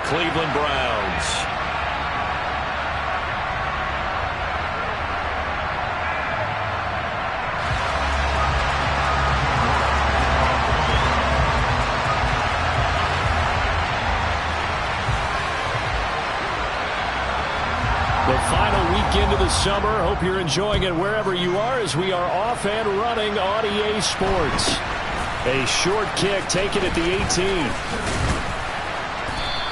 Cleveland Browns. The final weekend of the summer. Hope you're enjoying it wherever you are as we are off and running on EA Sports. A short kick taken at the 18.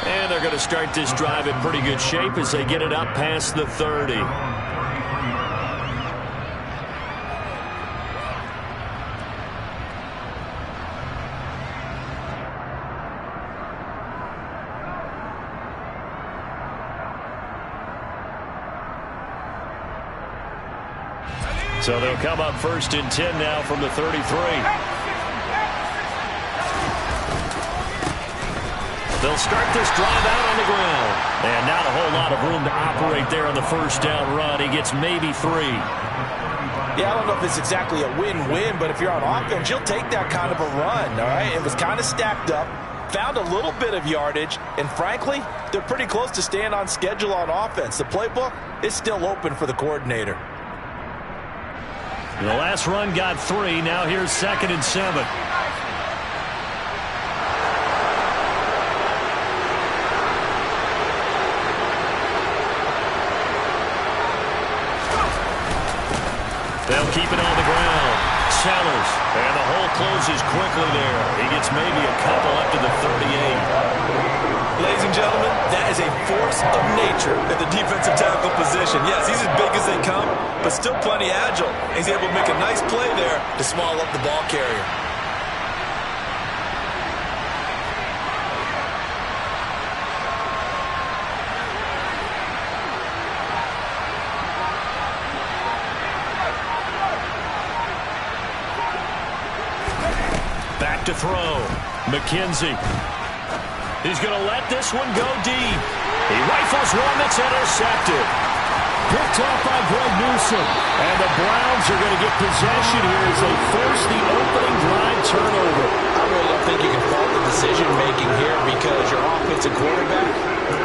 And they're going to start this drive in pretty good shape as they get it up past the 30. So they'll come up 1st and 10 now from the 33. They'll start this drive out on the ground. And not a whole lot of room to operate there on the first down run. He gets maybe 3. Yeah, I don't know if it's exactly a win-win, but if you're on offense, you'll take that kind of a run, all right? It was kind of stacked up, found a little bit of yardage, and frankly, they're pretty close to staying on schedule on offense. The playbook is still open for the coordinator. The last run got 3. Now here's 2nd and 7. They'll keep it on the ground. Sellers. And the hole closes quickly there. He gets maybe a couple up to the 38. Ladies and gentlemen, that is a force of nature at the defensive tackle position. Yes, he's as big as they come, but still plenty agile. He's able to make a nice play there to small up the ball carrier. Back to throw. McKenzie. He's going to let this one go deep. He rifles one that's intercepted. Picked off by Greg Newsome. And the Browns are going to get possession here as they force the opening drive turnover. I really don't think you can fault the decision-making here because your offensive quarterback,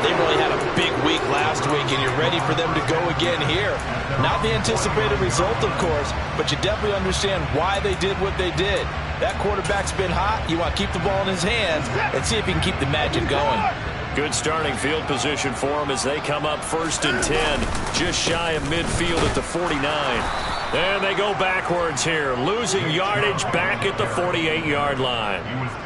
they really had a big week last week, and you're ready for them to go again here. Not the anticipated result, of course, but you definitely understand why they did what they did. That quarterback's been hot. You want to keep the ball in his hands and see if he can keep the magic going. Good starting field position for them as they come up 1st and 10, just shy of midfield at the 49. And they go backwards here, losing yardage back at the 48-yard line.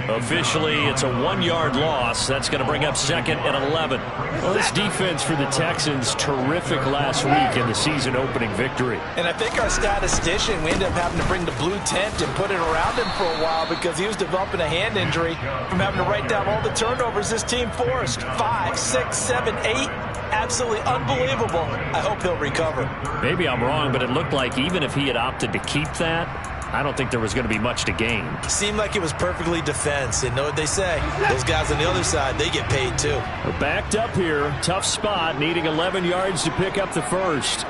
Officially, it's a 1-yard loss. That's going to bring up 2nd and 11. Well, this defense for the Texans, terrific last week in the season-opening victory. And I think our statistician, we ended up having to bring the blue tent and put it around him for a while because he was developing a hand injury from having to write down all the turnovers this team forced. 5, 6, 7, 8. Absolutely unbelievable. I hope he'll recover. Maybe I'm wrong, but it looked like even if he had opted to keep that, I don't think there was going to be much to gain. Seemed like it was perfectly defense. And know what they say? Those guys on the other side, they get paid too. We're backed up here. Tough spot, needing 11 yards to pick up the first.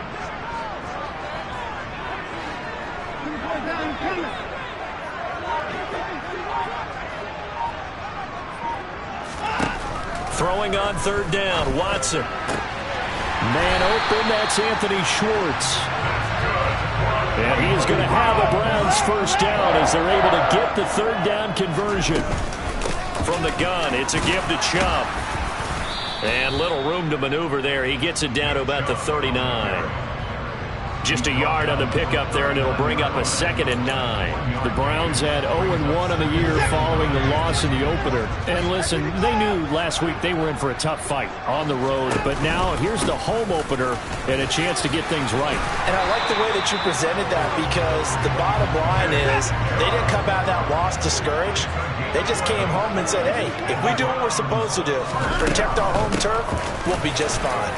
Throwing on 3rd down, Watson. Man open, that's Anthony Schwartz. And he is going to have a Browns first down as they're able to get the 3rd down conversion. From the gun, it's a give to Chubb. And little room to maneuver there. He gets it down to about the 39. Just a yard on the pickup there, and it'll bring up a 2nd and 9. The Browns had 0-1 on the year following the loss in the opener. And listen, they knew last week they were in for a tough fight on the road. But now here's the home opener and a chance to get things right. And I like the way that you presented that because the bottom line is they didn't come out of that loss discouraged. They just came home and said, hey, if we do what we're supposed to do, protect our home turf, we'll be just fine.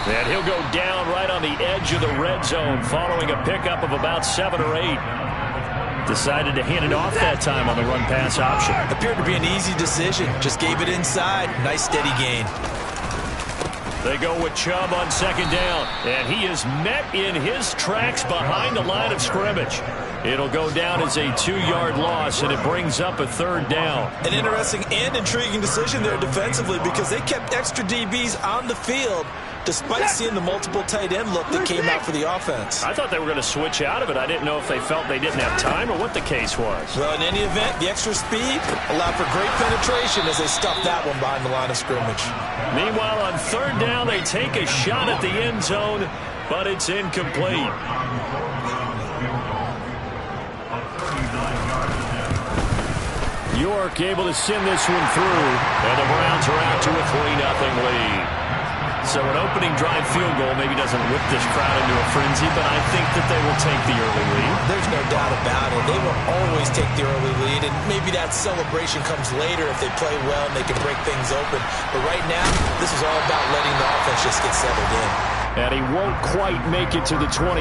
And he'll go down right on the edge of the red zone following a pickup of about 7 or 8. Decided to hand it off that time on the run-pass option. Appeared to be an easy decision. Just gave it inside. Nice steady gain. They go with Chubb on 2nd down. And he is met in his tracks behind the line of scrimmage. It'll go down as a 2-yard loss, and it brings up a 3rd down. An interesting and intriguing decision there defensively because they kept extra DBs on the field despite seeing the multiple tight end look that came out for the offense. I thought they were going to switch out of it. I didn't know if they felt they didn't have time or what the case was. Well, in any event, the extra speed allowed for great penetration as they stuffed that one behind the line of scrimmage. Meanwhile, on 3rd down, they take a shot at the end zone, but it's incomplete. York able to send this one through, and the Browns are out to a 3-0 lead. So an opening drive field goal maybe doesn't whip this crowd into a frenzy, but I think that they will take the early lead. There's no doubt about it. They will always take the early lead, and maybe that celebration comes later if they play well and they can break things open. But right now, this is all about letting the offense just get settled in. And he won't quite make it to the 25.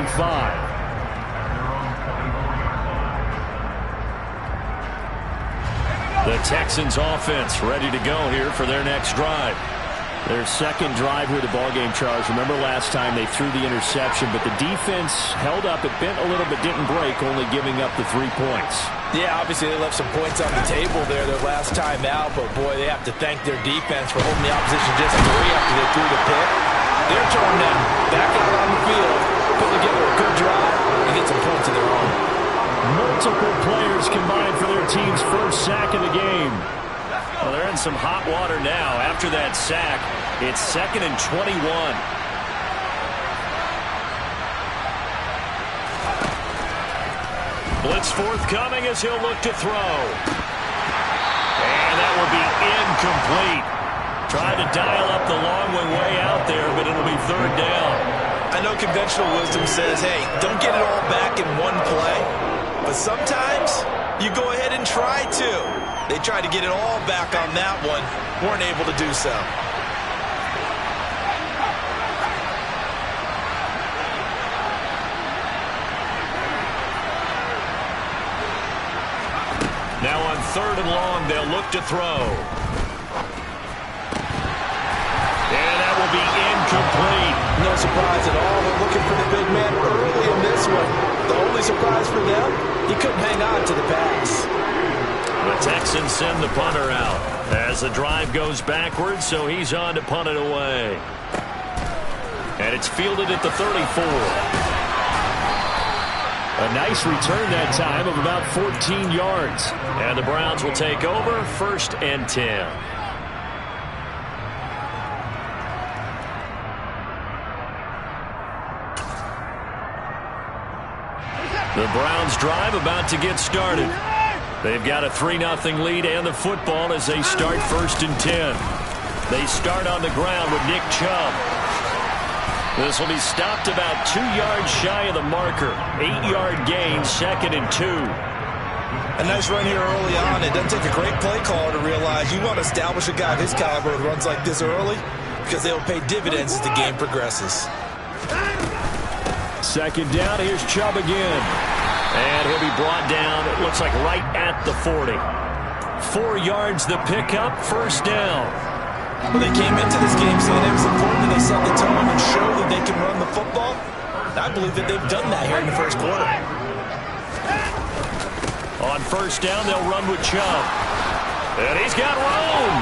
The Texans offense ready to go here for their next drive. Their second drive here of the ballgame, Charles. Remember last time they threw the interception, but the defense held up. It bent a little but didn't break, only giving up the 3 points. Yeah, obviously they left some points on the table there their last time out, but boy, they have to thank their defense for holding the opposition just 3 after they threw the pick. They're turning them back out on the field, putting together a good drive, and get some points of their own. Multiple players combined for their team's first sack of the game. Well, they're in some hot water now. After that sack, it's 2nd and 21. Blitz forthcoming as he'll look to throw. And that will be incomplete. Tried to dial up the long way out there, but it'll be 3rd down. I know conventional wisdom says, hey, don't get it all back in one play. But sometimes you go ahead and try to. They tried to get it all back on that one. Weren't able to do so. Now on 3rd and long, they'll look to throw. And that will be incomplete. No surprise at all. They're looking for the big man early in this one. The only surprise for them, he couldn't hang on to the pass. The Texans send the punter out as the drive goes backwards, so he's on to punt it away. And it's fielded at the 34. A nice return that time of about 14 yards. And the Browns will take over 1st and 10. The Browns drive about to get started. They've got a 3-0 lead and the football as they start 1st and 10. They start on the ground with Nick Chubb. This will be stopped about 2 yards shy of the marker. 8-yard gain, 2nd and 2. A nice run here early on. It doesn't take a great play caller to realize you want to establish a guy of his caliber who runs like this early because they'll pay dividends as the game progresses. 2nd down, here's Chubb again. And he'll be brought down, it looks like right at the 40. 4 yards the pickup, 1st down. Well, they came into this game saying it was important that they set the tone and show that they can run the football. I believe that they've done that here in the 1st quarter. On 1st down, they'll run with Chubb. And he's got room.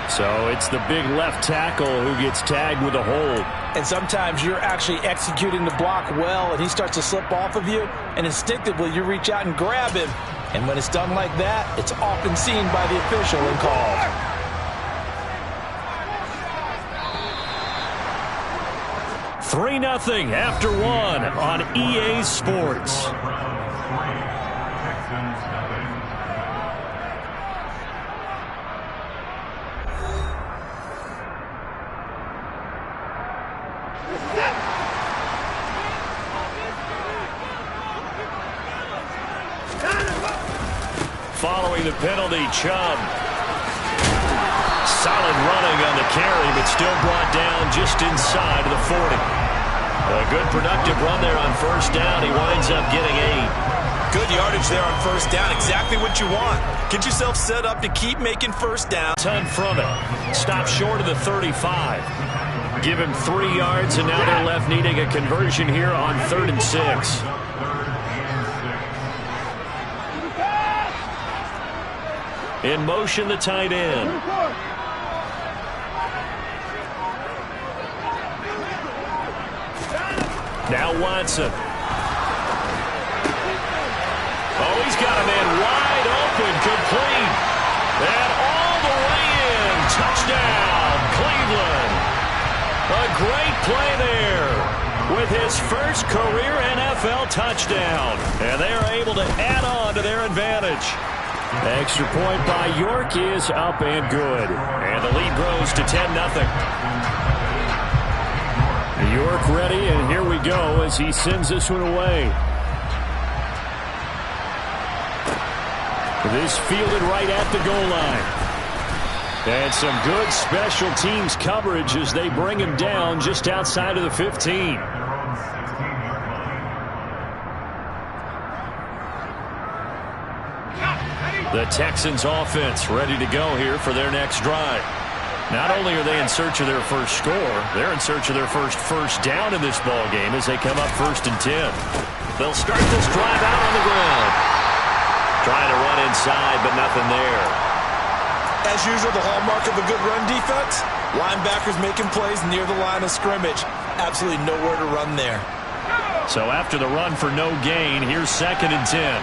So it's the big left tackle who gets tagged with a hold. And sometimes you're actually executing the block well, and he starts to slip off of you, and instinctively you reach out and grab him. And when it's done like that, it's often seen by the official and called. $3-0 after 1 on EA Sports. Following the penalty, Chubb. Solid running on the carry, but still brought down just inside of the 40. A good productive run there on 1st down. He winds up getting 8. Good yardage there on 1st down. Exactly what you want. Get yourself set up to keep making 1st down. Ton from it. Stop short of the 35. Give him 3 yards, and now they're left needing a conversion here on 3rd and 6. In motion, the tight end. Now Watson. Oh, he's got a man wide open, complete. And all the way in. Touchdown, Cleveland. A great play there with his first career NFL touchdown. And they are able to add on to their advantage. Extra point by York is up and good. And the lead grows to 10-0. York ready, and here we go as he sends this one away. This fielded right at the goal line. And some good special teams coverage as they bring him down just outside of the 15. The Texans offense ready to go here for their next drive. Not only are they in search of their first score, they're in search of their first down in this ball game as they come up 1st and 10. They'll start this drive out on the ground. Trying to run inside, but nothing there. As usual, the hallmark of a good run defense, linebackers making plays near the line of scrimmage. Absolutely nowhere to run there. So after the run for no gain, here's 2nd and 10.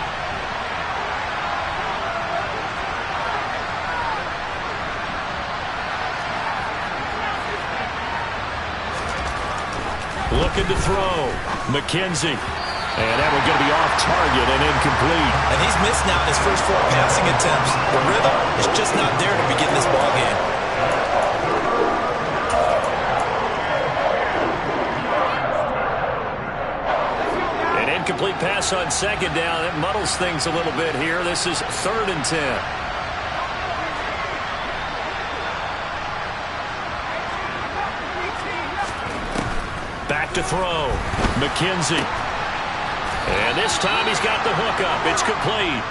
Looking to throw. McKenzie. And that one going to be off target and incomplete. And he's missed now his first 4 passing attempts. The rhythm is just not there to begin this ball game. An incomplete pass on 2nd down. It muddles things a little bit here. This is 3rd and 10. Back to throw. McKenzie. And this time he's got the hook up. It's complete.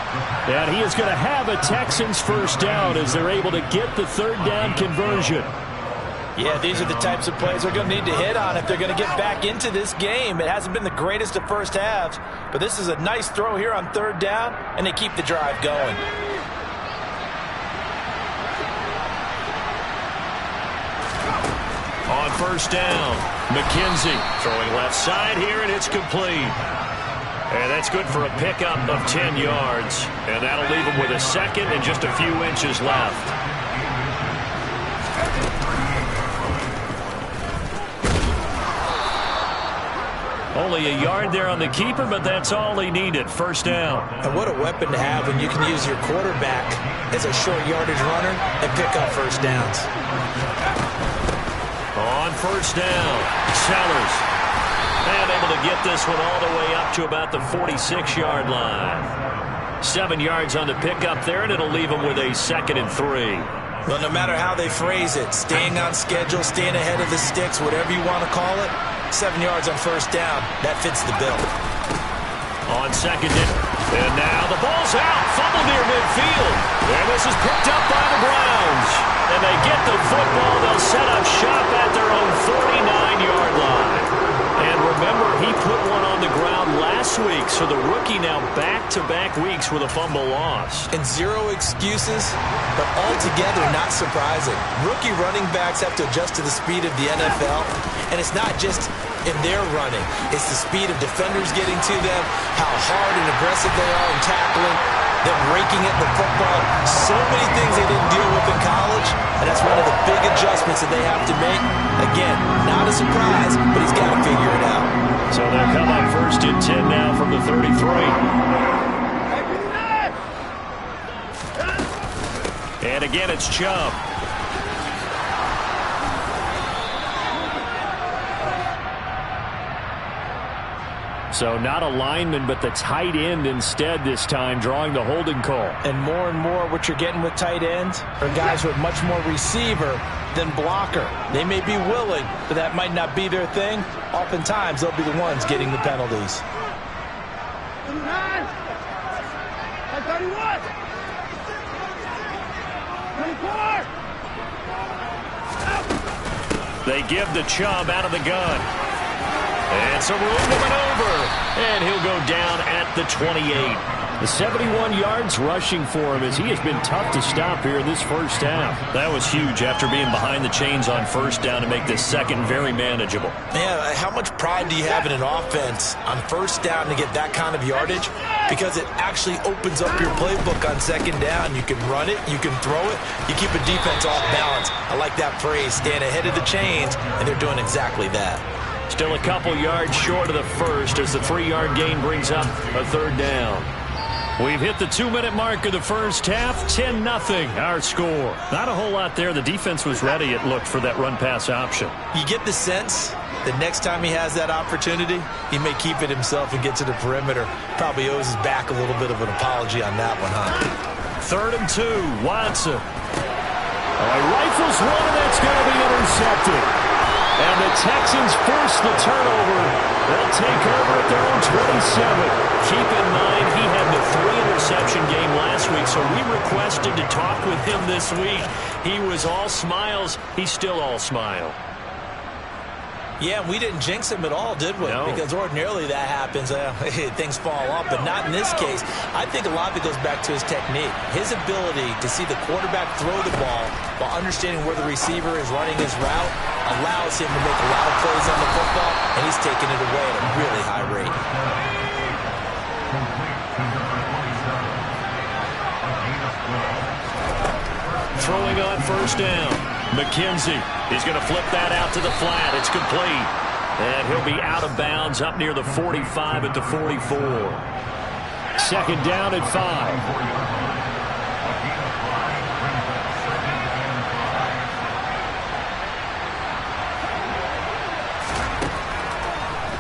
And he is going to have a Texans first down as they're able to get the 3rd down conversion. Yeah, these are the types of plays they're going to need to hit on if they're going to get back into this game. It hasn't been the greatest of first halves, but this is a nice throw here on 3rd down, and they keep the drive going. On 1st down, McKenzie throwing left side here, and it's complete. And that's good for a pickup of 10 yards. And that'll leave him with a 2nd and just a few inches left. Only a yard there on the keeper, but that's all he needed. 1st down. And what a weapon to have when you can use your quarterback as a short yardage runner and pick up 1st downs. On 1st down, Sellers. And able to get this one all the way up to about the 46-yard line. 7 yards on the pickup there, and it'll leave him with a 2nd and 3. Well, no matter how they phrase it, staying on schedule, staying ahead of the sticks, whatever you want to call it, 7 yards on 1st down, that fits the bill. On 2nd and now the ball's out. Fumble near midfield. And this is picked up by the Browns. And they get the football. They'll set up shop at their own 49-yard line. And remember, he put one on the ground last week, so the rookie now back-to-back weeks with a fumble loss. And 0 excuses, but altogether not surprising. Rookie running backs have to adjust to the speed of the NFL, and it's not just in their running. It's the speed of defenders getting to them, how hard and aggressive they are in tackling, them raking at the football. So many things they didn't deal with in college, and that's one of the big adjustments that they have to make. Again, not a surprise, but he's got to figure it out. So they'll come up 1st and 10 now from the 33. And again, it's Chubb. So not a lineman, but the tight end instead this time, drawing the holding call. And more what you're getting with tight ends are guys with much more receiver than blocker. They may be willing, but that might not be their thing. Oftentimes, they'll be the ones getting the penalties. They give the Chubb out of the gun. And some room to maneuver. And he'll go down at the 28. The 71 yards rushing for him as he has been tough to stop here in this first half. That was huge after being behind the chains on first down to make this second very manageable. Yeah, how much pride do you have in an offense on first down to get that kind of yardage? Because it actually opens up your playbook on second down. You can run it, you can throw it, you keep a defense off balance. I like that phrase, staying ahead of the chains, and they're doing exactly that. Still a couple yards short of the first as the 3-yard gain brings up a third down. We've hit the 2-minute mark of the first half. 10-0 our score. Not a whole lot there. The defense was ready, it looked, for that run-pass option. You get the sense that next time he has that opportunity, he may keep it himself and get to the perimeter. Probably owes his back a little bit of an apology on that one, huh? 3rd and 2, Watson. Rifles one, and that's going to be intercepted. And the Texans force the turnover. They'll take over at their own 27. Keep in mind, he had the 3-interception game last week, so we requested to talk with him this week. He was all smiles. He's still all smile. Yeah, we didn't jinx him at all, did we? No. Because ordinarily that happens. Things fall off, but not in this case. I think a lot of it goes back to his technique. His ability to see the quarterback throw the ball while understanding where the receiver is running his route allows him to make a lot of plays on the football, and he's taking it away at a really high rate. Throwing on first down. McKenzie. He's going to flip that out to the flat. It's complete. And he'll be out of bounds up near the 45 at the 44. 2nd down at 5.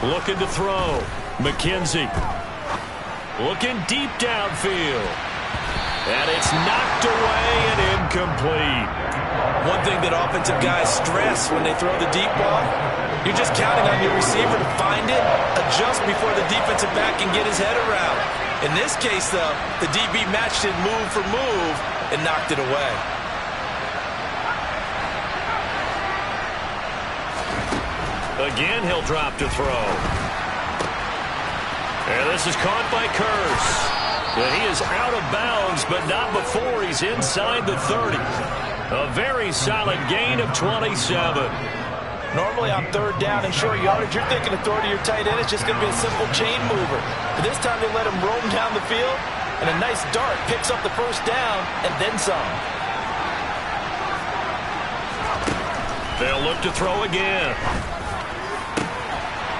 Looking to throw. McKenzie. Looking deep downfield. And it's knocked away and incomplete. One thing that offensive guys stress when they throw the deep ball, you're just counting on your receiver to find it, adjust before the defensive back can get his head around. In this case, though, the DB matched it move for move and knocked it away. Again, he'll drop to throw. And this is caught by Kearse. But he is out of bounds, but not before he's inside the 30. A very solid gain of 27. Normally on 3rd down and short yardage, you're thinking of throw to your tight end. It's just going to be a simple chain mover. But this time they let him roam down the field, and a nice dart picks up the first down and then some. They'll look to throw again.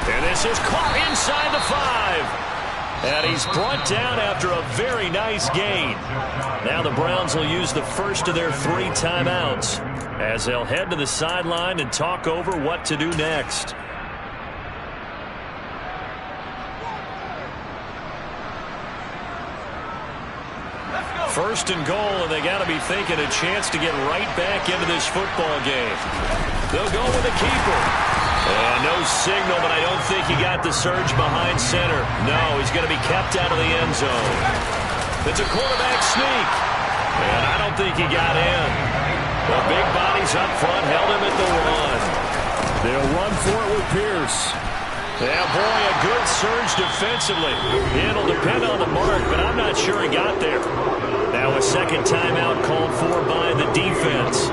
And this is caught inside the 5. And he's brought down after a very nice gain. Now the Browns will use the first of their 3 timeouts as they'll head to the sideline and talk over what to do next. First and goal, and they got to be thinking a chance to get right back into this football game. They'll go with the keeper. And no signal, but I don't think he got the surge behind center. No, he's going to be kept out of the end zone. It's a quarterback sneak. And I don't think he got in. The big bodies up front held him at the 1. They'll run for it with Pierce. Yeah, boy, a good surge defensively. It'll depend on the mark, but I'm not sure he got there. Now a second timeout called for by the defense,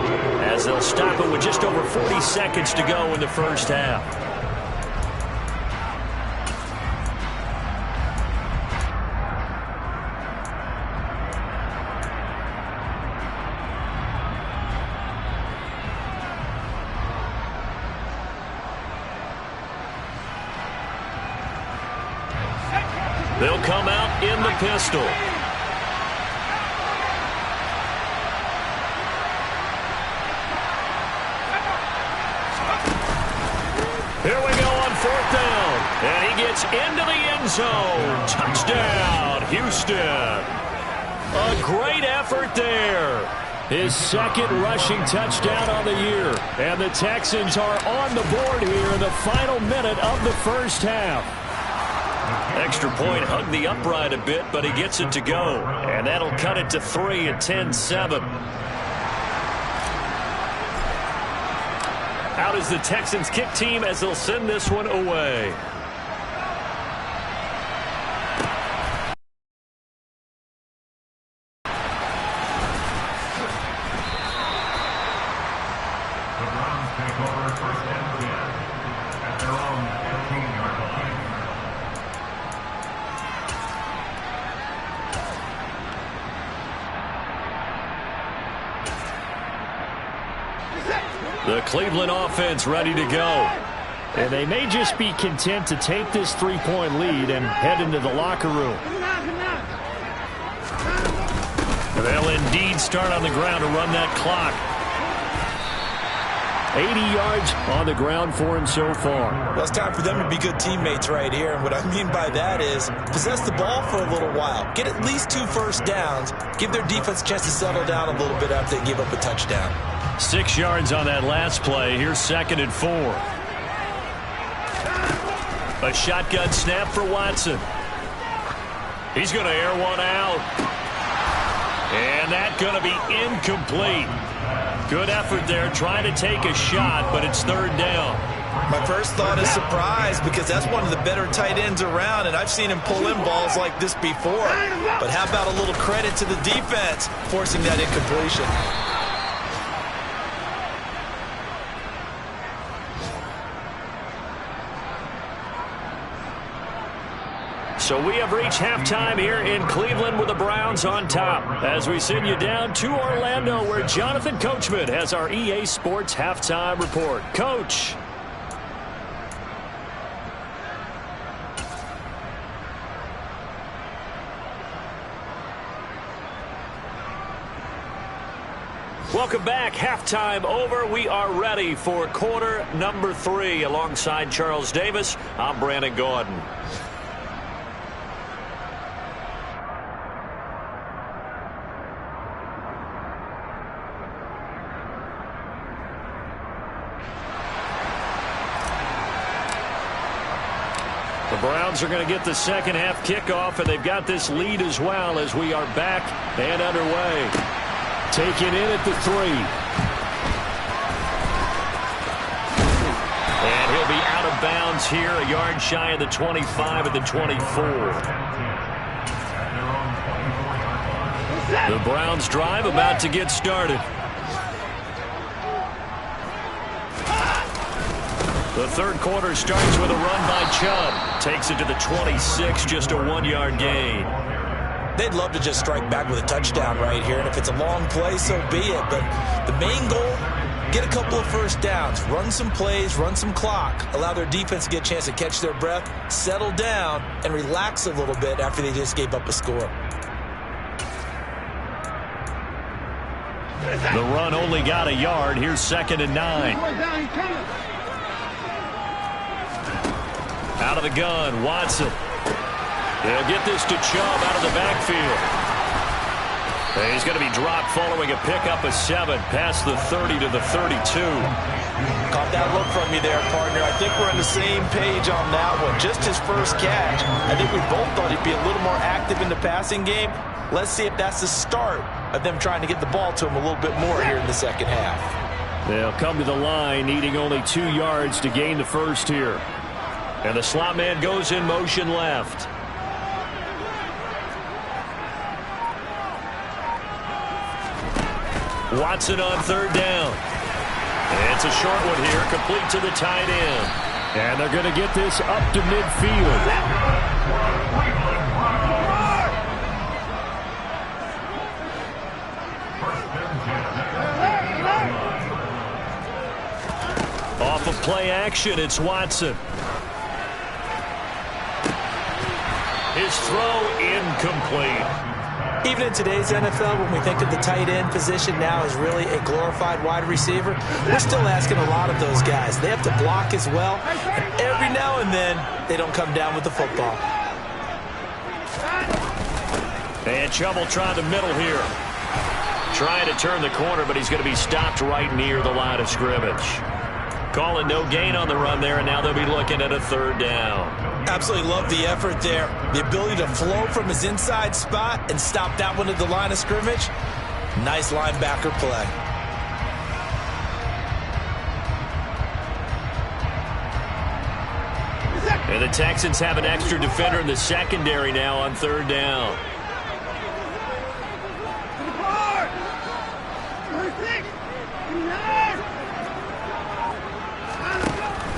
as they'll stop it with just over 40 seconds to go in the first half. They'll come out in the pistol. Here we go on 4th down. And he gets into the end zone. Touchdown, Houston. A great effort there. His 2nd rushing touchdown on the year. And the Texans are on the board here in the final minute of the first half. Extra point hugged the upright a bit, but he gets it to go. And that'll cut it to 3 at 10-7. Out is the Texans kick team as they'll send this one away. The Cleveland offense ready to go. And they may just be content to take this 3-point lead and head into the locker room. They'll indeed start on the ground to run that clock. 80 yards on the ground for him so far. Well, it's time for them to be good teammates right here. And what I mean by that is possess the ball for a little while. Get at least 2 first downs. Give their defense a chance to settle down a little bit after they give up a touchdown. 6 yards on that last play. Here's 2nd and 4. A shotgun snap for Watson. He's going to air one out. And that's going to be incomplete. Good effort there trying to take a shot, but it's 3rd down. My first thought is surprise because that's one of the better tight ends around, and I've seen him pull in balls like this before. But how about a little credit to the defense forcing that incompletion? So we have reached halftime here in Cleveland with the Browns on top as we send you down to Orlando where Jonathan Coachman has our EA Sports halftime report. Coach. Welcome back. Halftime over. We are ready for quarter number 3. Alongside Charles Davis, I'm Brandon Gaudin. The Browns are going to get the second half kickoff, and they've got this lead as well as we are back and underway. Taken in at the 3. And he'll be out of bounds here, a yard shy of the 25 at the 24. The Browns drive about to get started. The third quarter starts with a run by Chubb. Takes it to the 26, just a 1-yard gain. They'd love to just strike back with a touchdown right here, and if it's a long play, so be it. But the main goal, get a couple of first downs, run some plays, run some clock, allow their defense to get a chance to catch their breath, settle down, and relax a little bit after they just gave up a score. The run only got a yard. Here's 2nd and 9. Out of the gun, Watson. They'll get this to Chubb out of the backfield. And he's going to be dropped following a pickup of 7 past the 30 to the 32. Caught that look from you there, partner. I think we're on the same page on that one. Just his first catch. I think we both thought he'd be a little more active in the passing game. Let's see if that's the start of them trying to get the ball to him a little bit more here in the second half. They'll come to the line needing only 2 yards to gain the first here. And the slot man goes in motion left. Watson on 3rd down. And it's a short one here, complete to the tight end. And they're going to get this up to midfield. Off of play action, it's Watson. His throw incomplete. Even in today's NFL, when we think of the tight end position now as really a glorified wide receiver, we're still asking a lot of those guys. They have to block as well, and every now and then, they don't come down with the football. And Chubb will try the middle here. Trying to turn the corner, but he's going to be stopped right near the line of scrimmage. Calling no gain on the run there, and now they'll be looking at a 3rd down. Absolutely love the effort there. The ability to flow from his inside spot and stop that one at the line of scrimmage. Nice linebacker play. And the Texans have an extra defender in the secondary now on third down.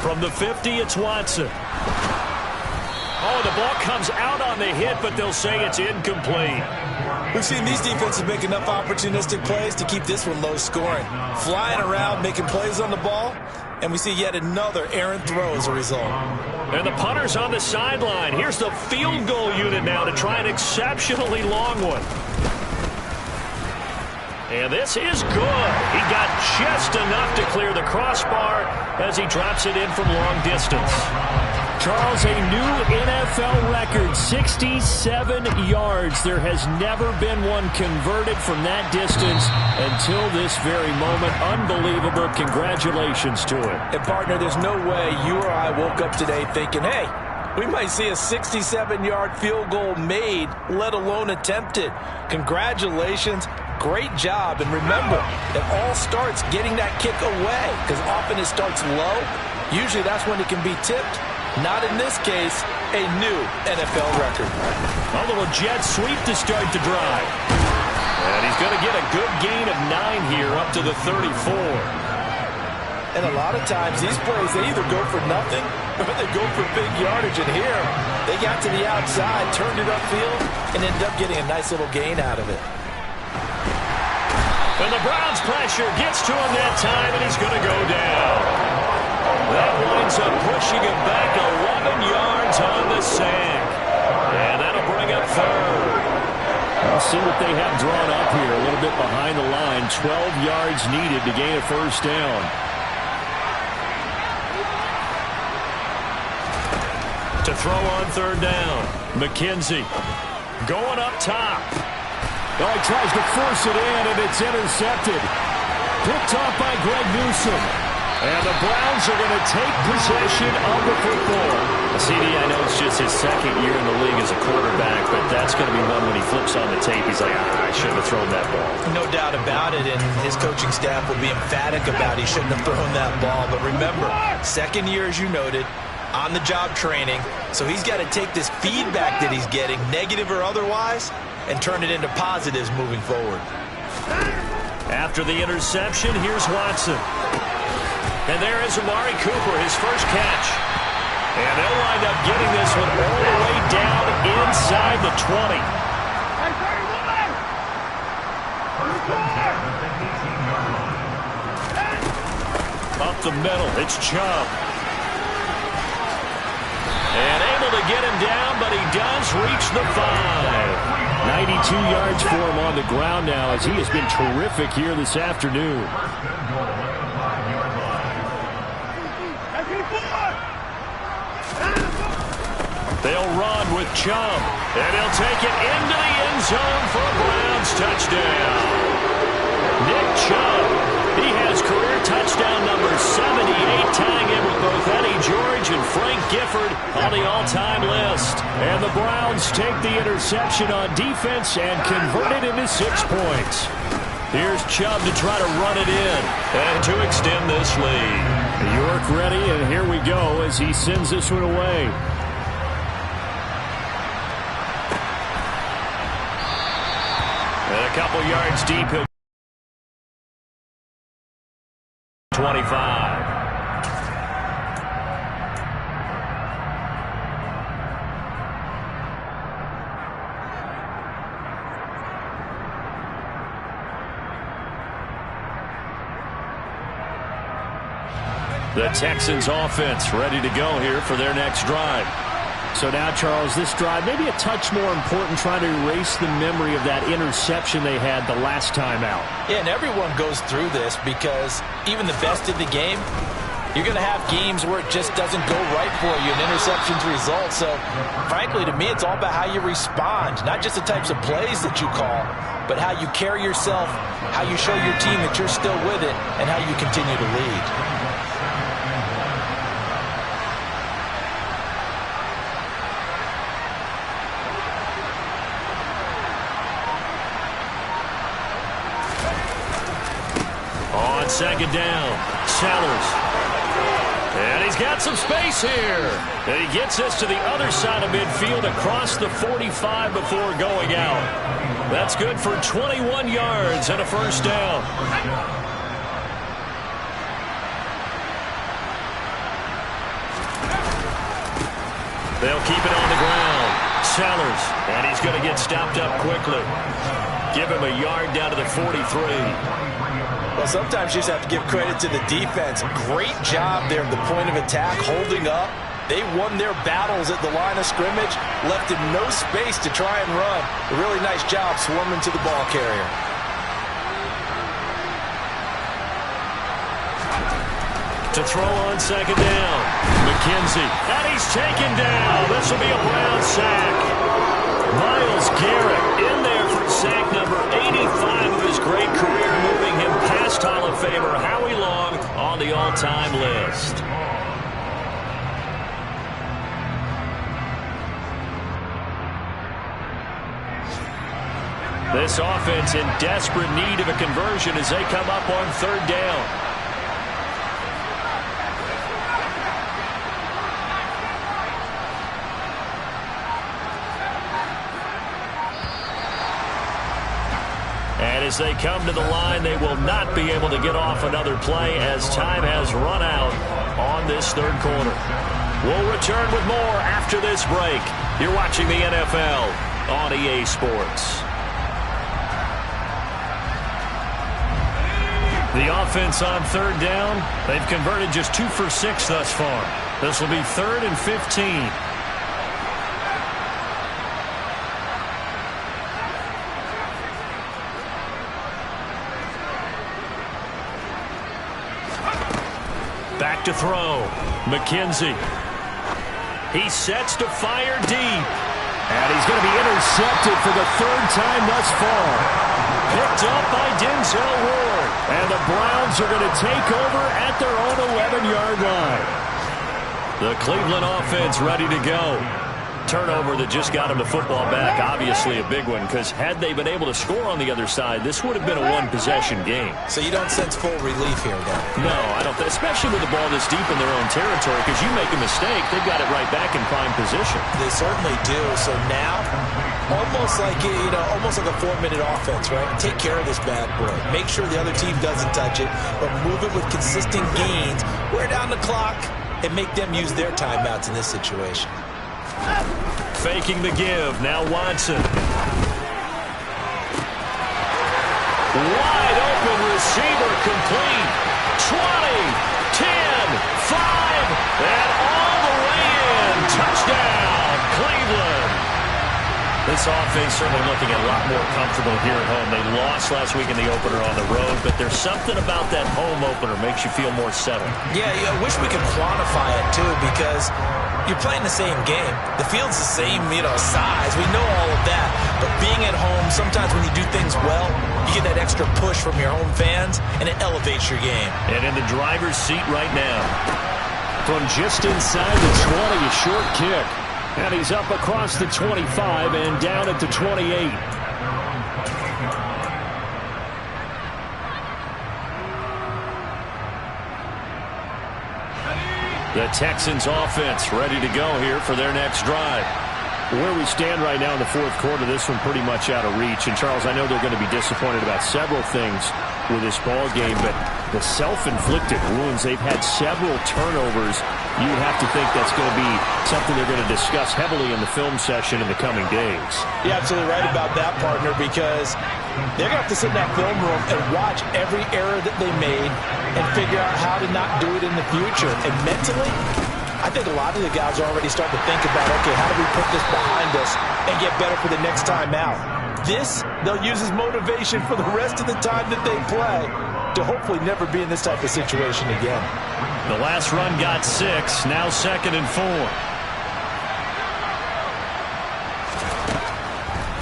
From the 50, it's Watson. Oh, the ball comes out on the hit, but they'll say it's incomplete. We've seen these defenses make enough opportunistic plays to keep this one low scoring. Flying around, making plays on the ball, and we see yet another errant throw as a result. And the punter's on the sideline. Here's the field goal unit now to try an exceptionally long one. And this is good. He got just enough to clear the crossbar as he drops it in from long distance. Charles, a new NFL record, 67 yards. There has never been one converted from that distance until this very moment. Unbelievable. Congratulations to him. And, partner, there's no way you or I woke up today thinking, hey, we might see a 67-yard field goal made, let alone attempted. Congratulations. Great job. And remember, it all starts getting that kick away, because often it starts low. Usually that's when it can be tipped. Not in this case, a new NFL record. A little jet sweep to start the drive. And he's going to get a good gain of 9 here up to the 34. And a lot of times these plays, they either go for nothing or they go for big yardage. And here, they got to the outside, turned it upfield, and ended up getting a nice little gain out of it. And the Browns pressure gets to him that time, and he's going to go down. That winds up pushing him back 11 yards on the sack. And that'll bring up third. We'll see what they have drawn up here. A little bit behind the line. 12 yards needed to gain a first down. To throw on third down. McKenzie going up top. Oh, he tries to force it in, and it's intercepted. Picked off by Greg Newsome. And the Browns are going to take possession of the football. CD, I know it's just his second year in the league as a quarterback, but that's going to be one when he flips on the tape. He's like, I shouldn't have thrown that ball. No doubt about it, and his coaching staff will be emphatic about he shouldn't have thrown that ball. But remember, second year, as you noted, on-the-job training, so he's got to take this feedback that he's getting, negative or otherwise, and turn it into positives moving forward. After the interception, here's Watson. And there is Amari Cooper, his first catch. And they'll wind up getting this one all the way down inside the 20. Up the middle, it's Chubb. And able to get him down, but he does reach the 5. 92 yards for him on the ground now, as he has been terrific here this afternoon. They'll run with Chubb, and he'll take it into the end zone for a Browns touchdown. Nick Chubb, he has career touchdown number 78, tying in with both Eddie George and Frank Gifford on the all-time list. And the Browns take the interception on defense and convert it into 6 points. Here's Chubb to try to run it in and to extend this lead. York ready, and here we go as he sends this one away. And a couple yards deep at 25. The Texans offense ready to go here for their next drive. So now, Charles, this drive maybe a touch more important, trying to erase the memory of that interception they had the last time out. Yeah, and everyone goes through this because even the best in the game, you're going to have games where it just doesn't go right for you, and interceptions result. So, frankly, to me, it's all about how you respond, not just the types of plays that you call, but how you carry yourself, how you show your team that you're still with it, and how you continue to lead. On second down, Sellers. And he's got some space here. And he gets us to the other side of midfield across the 45 before going out. That's good for 21 yards and a first down. They'll keep it on the ground. Sellers, and he's going to get stopped up quickly. Give him a yard down to the 43. Well, sometimes you just have to give credit to the defense. Great job there at the point of attack, holding up. They won their battles at the line of scrimmage, left him no space to try and run. A really nice job swarming to the ball carrier. To throw on second down. McKenzie. And he's taken down. This will be a Brown sack. Myles Garrett in there for sack number 85 of his great career, moving him past Hall of Famer Howie Long on the all-time list. This offense in desperate need of a conversion as they come up on third down. And as they come to the line, they will not be able to get off another play as time has run out on this third quarter. We'll return with more after this break. You're watching the NFL on EA Sports. The offense on third down, they've converted just 2 for 6 thus far. This will be 3rd and 15. Back to throw. McKenzie. He sets to fire deep. And he's going to be intercepted for the 3rd time thus far. Picked up by Denzel Ward. And the Browns are going to take over at their own 11-yard line. The Cleveland offense ready to go. Turnover that just got him the football back. Obviously a big one, because had they been able to score on the other side, this would have been a one-possession game. So you don't sense full relief here, then? No, I don't. Especially with the ball this deep in their own territory, because you make a mistake, they've got it right back in prime position. They certainly do. So now, almost like almost like a 4-minute offense, right? Take care of this bad boy. Make sure the other team doesn't touch it, but move it with consistent gains. Wear down the clock and make them use their timeouts in this situation. Faking the give. Now Watson. Wide open receiver complete. 20, 10, 5, and all the way in. Touchdown, Cleveland. This offense certainly looking a lot more comfortable here at home. They lost last week in the opener on the road, but there's something about that home opener makes you feel more settled. Yeah, I wish we could quantify it, too, because you're playing the same game. The field's the same, size. We know all of that. But being at home, sometimes when you do things well, you get that extra push from your home fans, and it elevates your game. And in the driver's seat right now. From just inside the 20, a short kick. And he's up across the 25 and down at the 28. The Texans offense ready to go here for their next drive. Where we stand right now in the 4th quarter, this one pretty much out of reach. And, Charles, I know they're going to be disappointed about several things with this ball game, but the self-inflicted wounds, they've had several turnovers. You have to think that's going to be something they're going to discuss heavily in the film session in the coming days. You're absolutely right about that, partner, because they're going to have to sit in that film room and watch every error that they made and figure out how to not do it in the future. And mentally, I think a lot of the guys are already starting to think about, okay, how do we put this behind us and get better for the next time out? This, they'll use as motivation for the rest of the time that they play to hopefully never be in this type of situation again. The last run got 6, now 2nd and 4.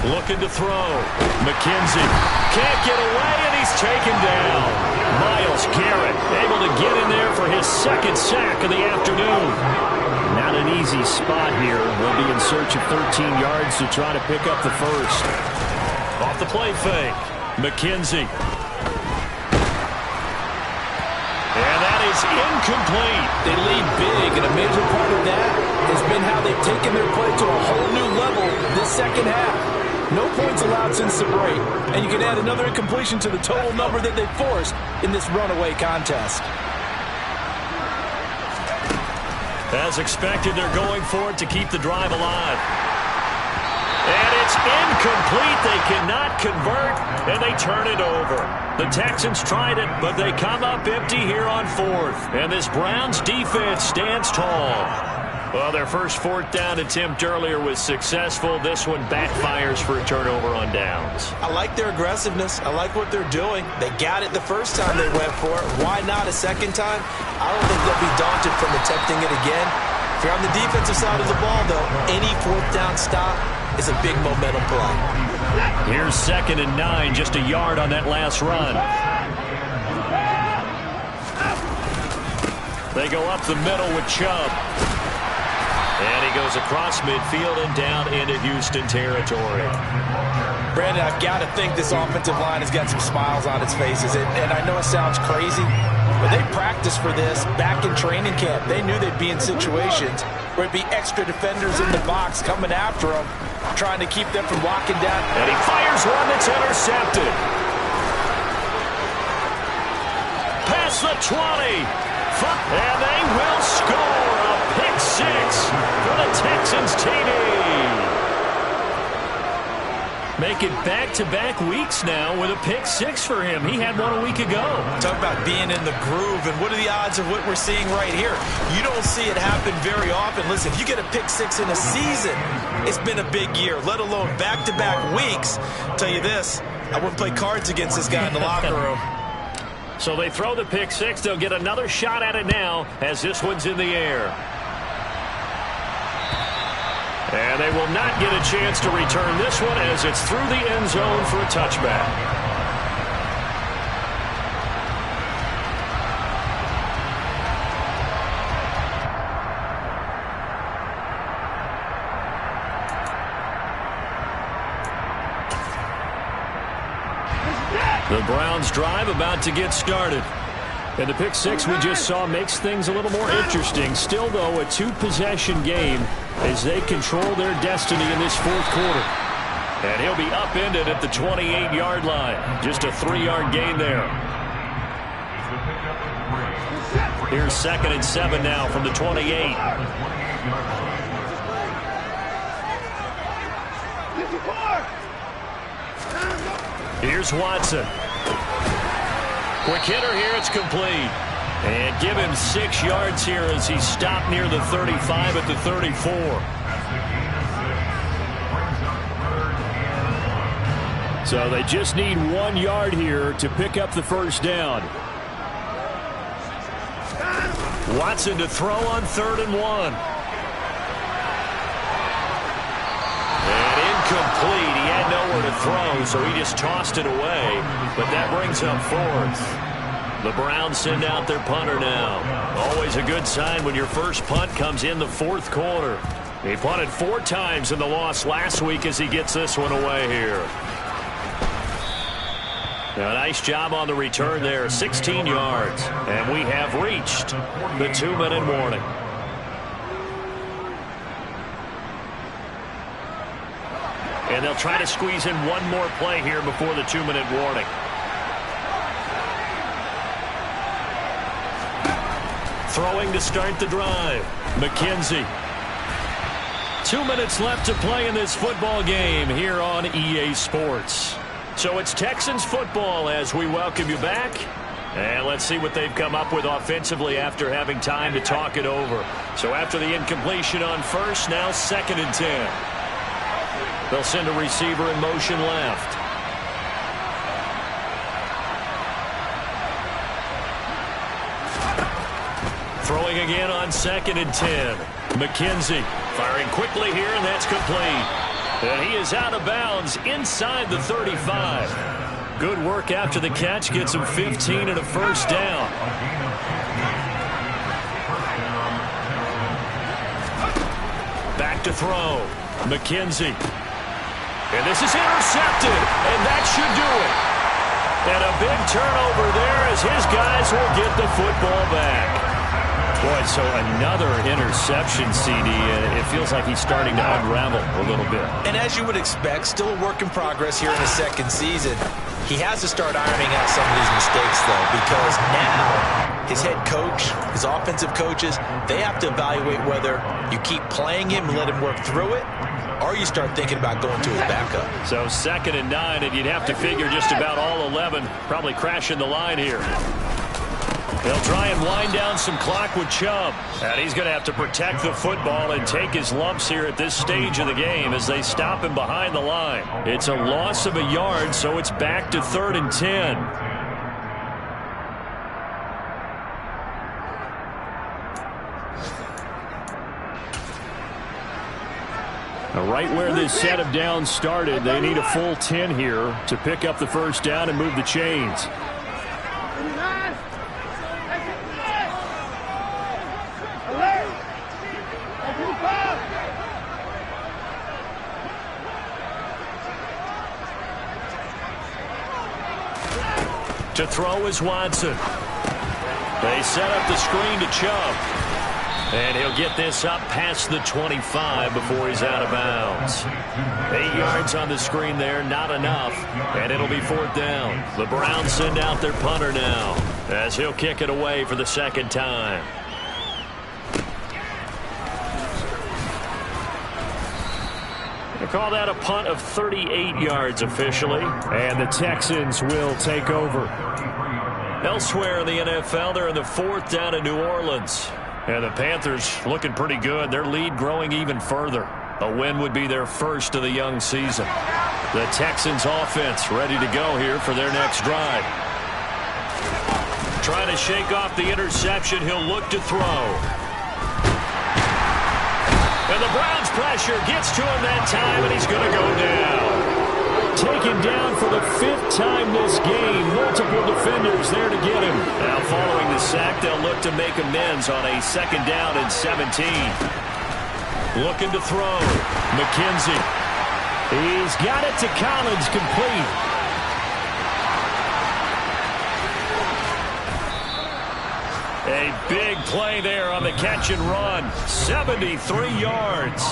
Looking to throw. McKenzie can't get away, and he's taken down. Myles Garrett able to get in there for his 2nd sack of the afternoon. Not an easy spot here. They'll be in search of 13 yards to try to pick up the first. Off the play fake. McKenzie. And that is incomplete. They lead big, and a major part of that has been how they've taken their play to a whole new level this second half. No points allowed since the break, and you can add another incompletion to the total number that they forced in this runaway contest. As expected, they're going for it to keep the drive alive. And it's incomplete. They cannot convert, and they turn it over. The Texans tried it, but they come up empty here on fourth. And this Browns defense stands tall. Well, their first fourth down attempt earlier was successful. This one backfires for a turnover on downs. I like their aggressiveness. I like what they're doing. They got it the first time they went for it. Why not a second time? I don't think they'll be daunted from attempting it again. If you're on the defensive side of the ball, though, any fourth down stop is a big momentum play. Here's 2nd and 9, just a yard on that last run. They go up the middle with Chubb. And he goes across midfield and down into Houston territory. Brandon, I've got to think this offensive line has got some smiles on its faces. And I know it sounds crazy, but they practiced for this back in training camp. They knew they'd be in situations where it'd be extra defenders in the box coming after them, trying to keep them from walking down. And he fires one that's intercepted. Past the 20. And they will score a pick six for the Texans TD. Make it back-to-back weeks now with a pick six for him. He had one a week ago. Talk about being in the groove, and what are the odds of what we're seeing right here? You don't see it happen very often. Listen, if you get a pick six in a season, it's been a big year, let alone back-to-back weeks. I'll tell you this, I wouldn't play cards against this guy in the locker room. So they throw the pick six. They'll get another shot at it now as this one's in the air. And they will not get a chance to return this one as it's through the end zone for a touchback. The Browns drive about to get started. And the pick six we just saw makes things a little more interesting. Still, though, a two-possession game as they control their destiny in this fourth quarter. And he'll be upended at the 28-yard line. Just a 3-yard gain there. Here's 2nd and 7 now from the 28. Here's Watson. Quick hitter here, it's complete. And give him 6 yards here as he stopped near the 35 at the 34. So they just need 1 yard here to pick up the first down. Watson to throw on 3rd and 1. And incomplete. He had nowhere to throw, so he just tossed it away. But that brings up 4th. The Browns send out their punter now. Always a good sign when your first punt comes in the fourth quarter. He punted 4 times in the loss last week as he gets this one away here. Now, nice job on the return there, 16 yards. And we have reached the 2-minute warning. And they'll try to squeeze in one more play here before the 2-minute warning. Throwing to start the drive. McKenzie. 2 minutes left to play in this football game here on EA Sports. So it's Texans football as we welcome you back. And let's see what they've come up with offensively after having time to talk it over. So after the incompletion on first, now 2nd and 10. They'll send a receiver in motion left. Throwing again on 2nd and 10. McKenzie firing quickly here, and that's complete. And he is out of bounds inside the 35. Good work after the catch. Gets him 15 and a first down. Back to throw. McKenzie. And this is intercepted. And that should do it. And a a big turnover there as his guys will get the football back. Boy, so another interception, CD. It feels like he's starting to unravel a little bit. And as you would expect, still a work in progress here in his second season. He has to start ironing out some of these mistakes, though, because now his head coach, his offensive coaches, they have to evaluate whether you keep playing him and let him work through it, or you start thinking about going to his backup. So 2nd and 9, and you'd have to figure just about all 11 probably crashing the line here. They'll try and wind down some clock with Chubb. And he's going to have to protect the football and take his lumps here at this stage of the game as they stop him behind the line. It's a loss of a yard, so it's back to 3rd and 10. Now, right where this set of downs started, they need a full 10 here to pick up the first down and move the chains. To throw is Watson. They set up the screen to Chubb. And he'll get this up past the 25 before he's out of bounds. 8 yards on the screen there, not enough. And it'll be 4th down. The Browns send out their punter now as he'll kick it away for the 2nd time. They call that a punt of 38 yards officially. And the Texans will take over. Elsewhere in the NFL, they're in the 4th down in New Orleans. And the Panthers looking pretty good. Their lead growing even further. A win would be their first of the young season. The Texans offense ready to go here for their next drive. Trying to shake off the interception. He'll look to throw. And the Browns pressure gets to him that time, and he's going to go down. Taken down for the 5th time this game. Multiple defenders there to get him. Now following the sack, they'll look to make amends on a 2nd down and 17. Looking to throw. McKenzie. He's got it to Collins, complete. A big play there on the catch and run. 73 yards.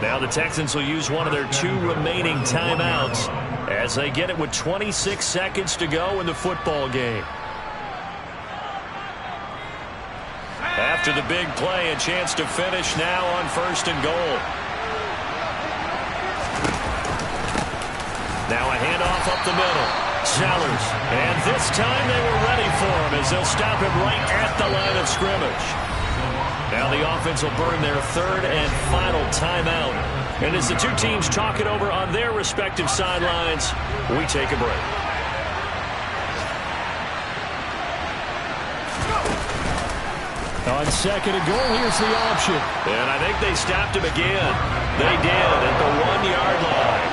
Now the Texans will use one of their 2 remaining timeouts as they get it with 26 seconds to go in the football game. After the big play, a chance to finish now on 1st and goal. Now a handoff up the middle. Sellers. And this time they were ready for him as they'll stop him right at the line of scrimmage. Now the offense will burn their 3rd and final timeout. And as the 2 teams talk it over on their respective sidelines, we take a break. On 2nd and goal, here's the option. And I think they stopped him again. They did at the 1-yard line.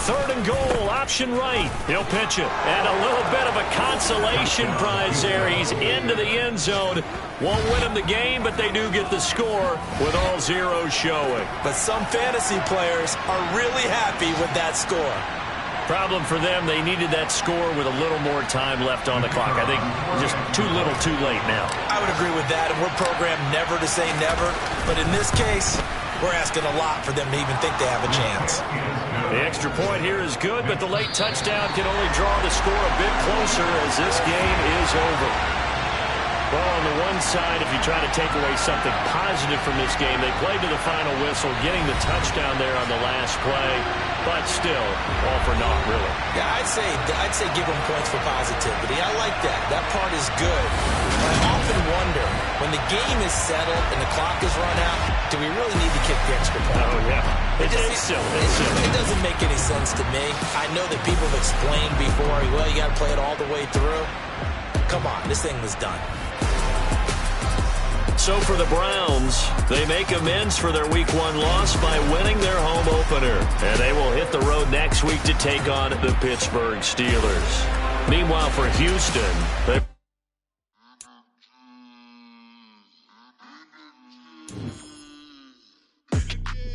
3rd and goal, option right. He'll pitch it. And a little bit of a consolation prize there. He's into the end zone. Won't win him the game, but they do get the score with all zeros showing. But some fantasy players are really happy with that score. Problem for them, they needed that score with a little more time left on the clock. I think just too little too late now. I would agree with that, and we're programmed never to say never. But in this case, we're asking a lot for them to even think they have a chance. The extra point here is good, but the late touchdown can only draw the score a bit closer as this game is over. Well, on the one side, if you try to take away something positive from this game, they played to the final whistle, getting the touchdown there on the last play, but still, all for naught, really. Yeah, I'd say give them points for positivity. I like that. That part is good. But I often wonder, when the game is settled and the clock is run out, do we really need to kick the extra point? Oh, yeah. It's silly. It doesn't make any sense to me. I know that people have explained before, well, you got to play it all the way through. Come on, this thing was done. So for the Browns, they make amends for their Week 1 loss by winning their home opener. And they will hit the road next week to take on the Pittsburgh Steelers. Meanwhile, for Houston, they